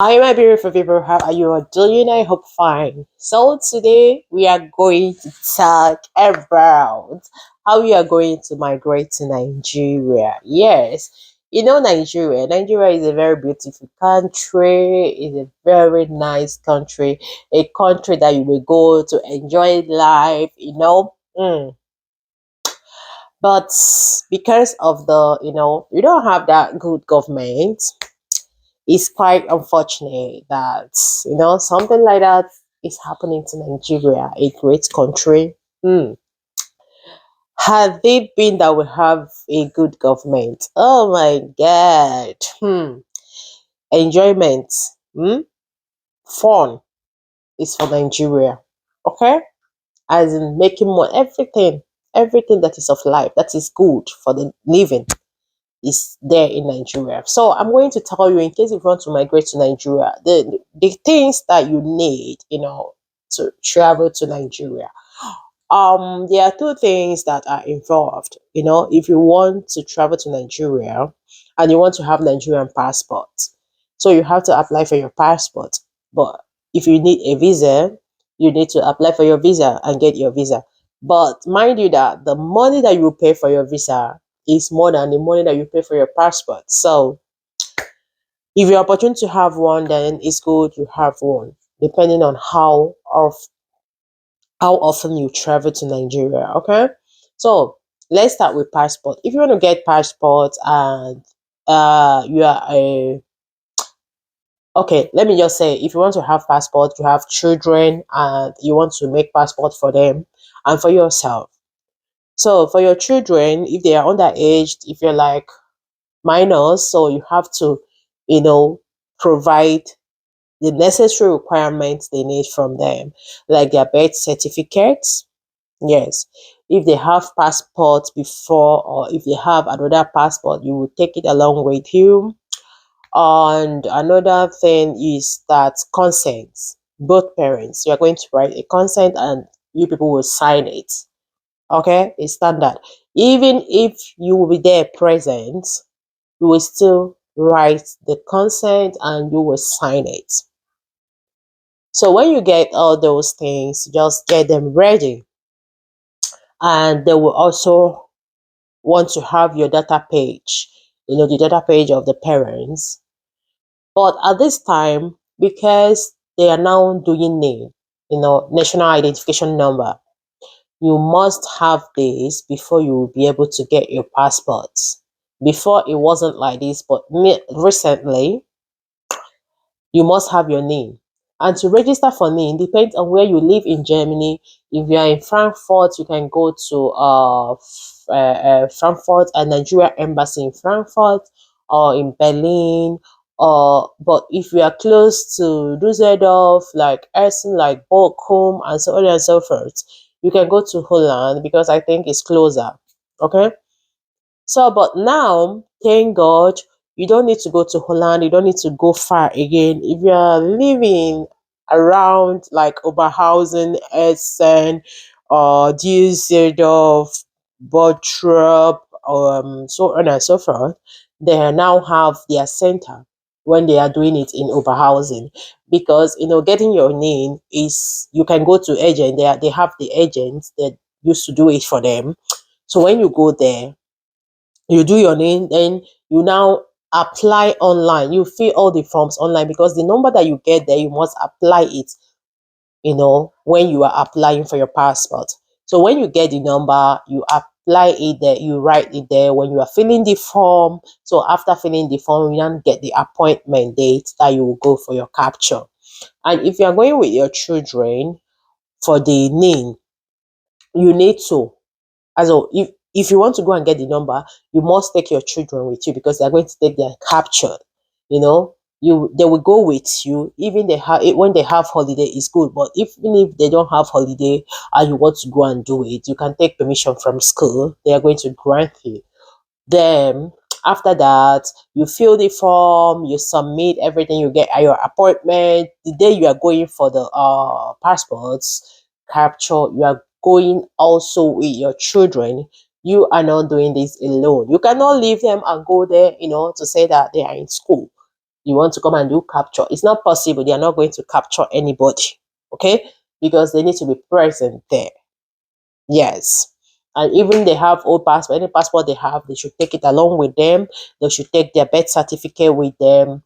Hi, my beautiful people. How are you all doing? I hope fine. So, today we are going to talk about how we are going to migrate to Nigeria. Yes, Nigeria. Nigeria is a very beautiful country, it's a very nice country, a country that you will go to enjoy life. But because of you don't have that good government, it's quite unfortunate that something like that is happening to Nigeria, a great country. Had it been that we have a good government, oh my god, enjoyment, fun is for Nigeria. Okay, as in making more everything that is of life that is good for the living is there in Nigeria. So I'm going to tell you, in case you want to migrate to Nigeria, the things that you need, to travel to Nigeria. There are two things that are involved. If you want to travel to Nigeria and you want to have Nigerian passport, so you have to apply for your passport. But if you need a visa, you need to apply for your visa and get your visa. But mind you that the money that you pay for your visa is more than the money that you pay for your passport. So if you're opportune to have one, then it's good you have one, depending on how often you travel to Nigeria. Okay. So let's start with passport. If you want to get passport and you are a okay, let me just say, if you want to have passport, you have children and you want to make passport for them and for yourself. So for your children, if they are underaged, if you're like minors, so you have to, you know, provide the necessary requirements they need from them, like their birth certificates. Yes. If they have passports before, or if they have another passport, you will take it along with you. And another thing is that consent. Both parents, you are going to write a consent and you people will sign it. Okay, it's standard. Even if you will be there present, you will still write the consent and you will sign it. So when you get all those things, just get them ready. And they will also want to have your data page, the data page of the parents. But at this time, because they are now doing name, national identification number, you must have this before you will be able to get your passports. Before it wasn't like this, but recently you must have your name. And to register for name depends on where you live in Germany. If you are in Frankfurt, you can go to Frankfurt and Nigeria Embassy in Frankfurt, or in Berlin. But if you are close to Dusseldorf, like Essen, like Bochum, and so on and so forth, you can go to Holland because I think it's closer. Okay. So, but now, thank God, you don't need to go to Holland. You don't need to go far again. If you are living around like Oberhausen, Essen, or Düsseldorf, Bottrop, so on and so forth, they now have their center when they are doing it in Oberhausen, because getting your name is, you can go to agent. They have the agents that used to do it for them. So when you go there, you do your name, then you now apply online. You fill all the forms online, because the number that you get there, you must apply it, when you are applying for your passport. So when you get the number, you apply it there, you write it there when you are filling the form. So after filling the form, you then get the appointment date that you will go for your capture. And if you are going with your children for the name, you need to, also, if you want to go and get the number, you must take your children with you, because they're going to take their capture. They will go with you. Even they have when they have holiday is good, but even if they don't have holiday and you want to go and do it, you can take permission from school. They are going to grant you. Then after that, you fill the form, you submit everything, you get your appointment. The day you are going for the passports capture, you are going also with your children. You are not doing this alone. You cannot leave them and go there, to say that they are in school. you want to come and do capture, it's not possible. They are not going to capture anybody, okay? Because they need to be present there. Yes. And even they have old passport, any passport they have, they should take it along with them. They should take their birth certificate with them.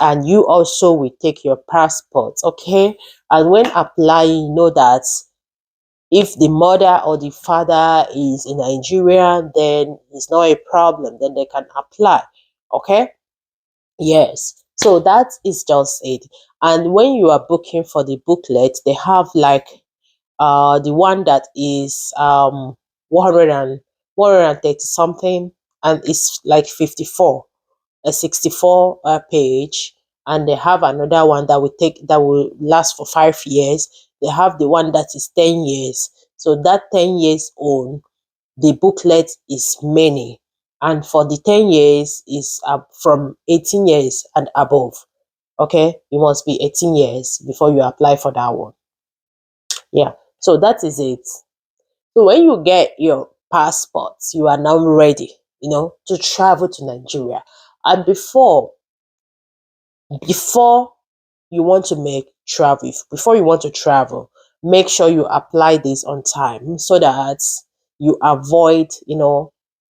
And you also will take your passport, okay? And when applying, know that if the mother or the father is in Nigeria, then it's not a problem. Then they can apply, okay? Yes. So that is just it. And when you are booking for the booklet, they have like the one that is 100 and 130 something, and it's like 54, a 64 page. And they have another one that will last for 5 years. They have the one that is 10 years. So that 10 years on, the booklet is many, and for the 10 years is from 18 years and above. Okay, you must be 18 years before you apply for that one. Yeah, so that is it. So when you get your passports, you are now ready, to travel to Nigeria. And before you want to make travel, before you want to travel, make sure you apply this on time so that you avoid,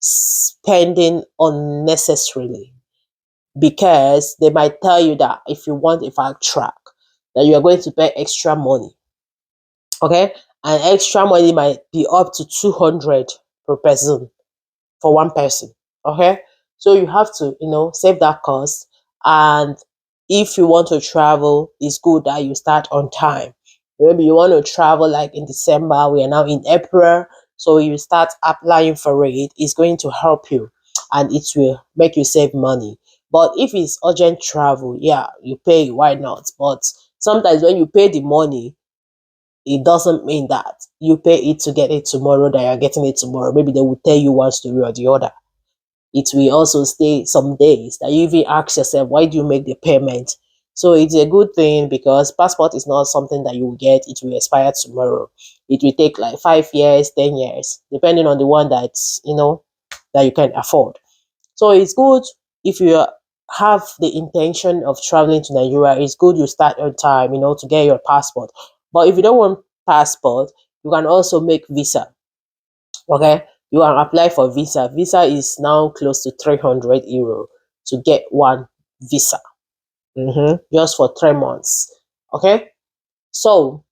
spending unnecessarily. Because they might tell you that if you want a fast track, that you are going to pay extra money. Okay, and extra money might be up to 200 per person, for one person. Okay, so you have to save that cost. And if you want to travel, it's good that you start on time. Maybe you want to travel like in December, we are now in April, so you start applying for it. It's going to help you, and it will make you save money. But if it's urgent travel, yeah, you pay, why not? But sometimes when you pay the money, it doesn't mean that you pay it to get it tomorrow, that you're getting it tomorrow. Maybe they will tell you one story or the other. It will also stay some days that you even ask yourself, why do you make the payment? So it's a good thing, because passport is not something that you will get, it will expire tomorrow. It will take like 5 years, 10 years, depending on the one that you can afford. So it's good if you have the intention of traveling to Nigeria, it's good you start on time, to get your passport. But if you don't want passport, you can also make visa. Okay, you can apply for visa. Visa is now close to 300 euro to get one visa, just for 3 months. Okay, so,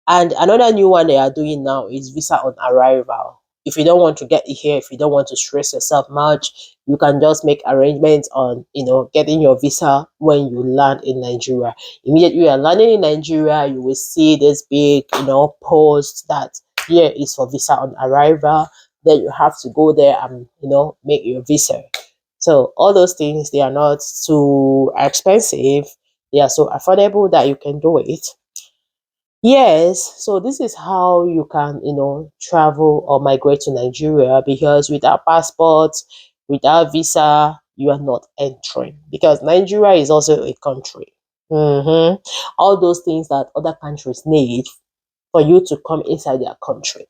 and another new one they are doing now is visa on arrival. If you don't want to get it here, if you don't want to stress yourself much, you can just make arrangements on, getting your visa when you land in Nigeria. Immediately you are landing in Nigeria, you will see this big, post that here is for visa on arrival. Then you have to go there and, make your visa. So all those things, they are not too expensive. They are so affordable that you can do it. Yes, so this is how you can, travel or migrate to Nigeria, because without passport, without visa, you are not entering, because Nigeria is also a country. All those things that other countries need for you to come inside their country.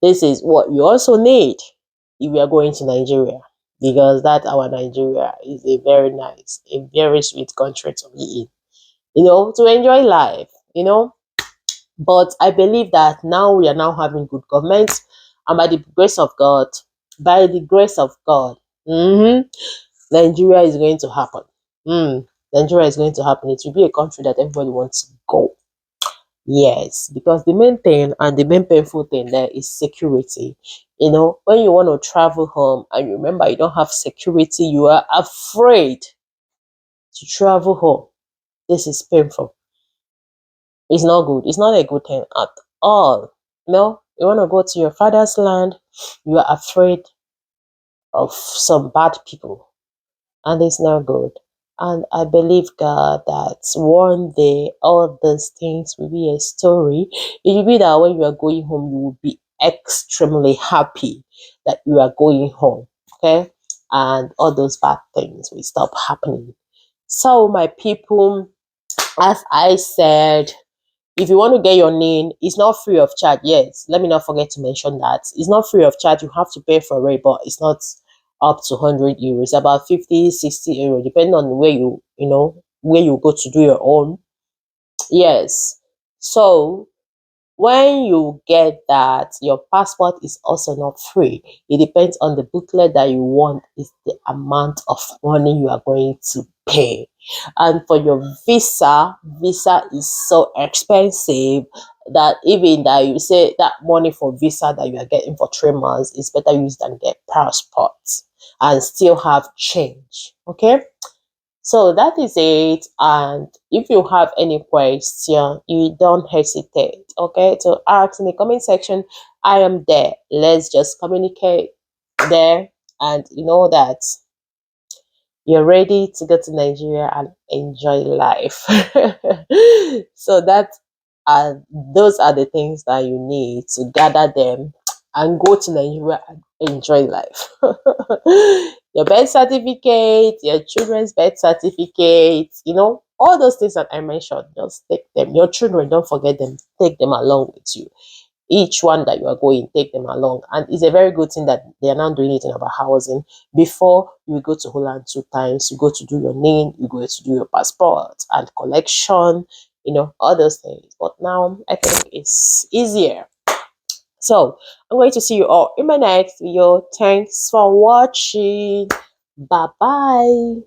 This is what you also need if you are going to Nigeria, because that our Nigeria is a very nice, a very sweet country to be in, to enjoy life, But I believe that now we are now having good government, and by the grace of God, Nigeria is going to happen. Nigeria is going to happen. It will be a country that everybody wants to go. Yes, because the main thing and the main painful thing there is security. When you want to travel home and you remember you don't have security, you are afraid to travel home. This is painful. It's not good. It's not a good thing at all. No, you want to go to your father's land, you are afraid of some bad people, and it's not good. And I believe, God, that one day all these things will be a story. It will be that when you are going home, you will be extremely happy that you are going home. Okay? And all those bad things will stop happening. So, my people, as I said, if you want to get your name, it's not free of charge. Yes, let me not forget to mention that it's not free of charge. You have to pay for it, but it's not up to 100 euros, about 50, 60 euro, depending on where where you go to do your own. Yes. So when you get that, your passport is also not free. It depends on the booklet that you want, is the amount of money you are going to pay. And for your visa is so expensive that even that you say that money for visa that you are getting for 3 months is better used than get passport and still have change. Okay, so that is it. And if you have any question, you don't hesitate, okay, to ask in the comment section. I am there. Let's just communicate there, and you know that you're ready to go to Nigeria and enjoy life. So that those are the things that you need to gather them and go to Nigeria and enjoy life. Your birth certificate, your children's birth certificate, all those things that I mentioned, just take them. Your children, don't forget them, take them along with you. Each one that you are going, take them along. And it's a very good thing that they are now doing it in our housing. Before, you go to Holland 2 times, you go to do your name, you go to do your passport and collection, all those things. But now I think it's easier. So I'm going to see you all in my next video. Thanks for watching. Bye bye.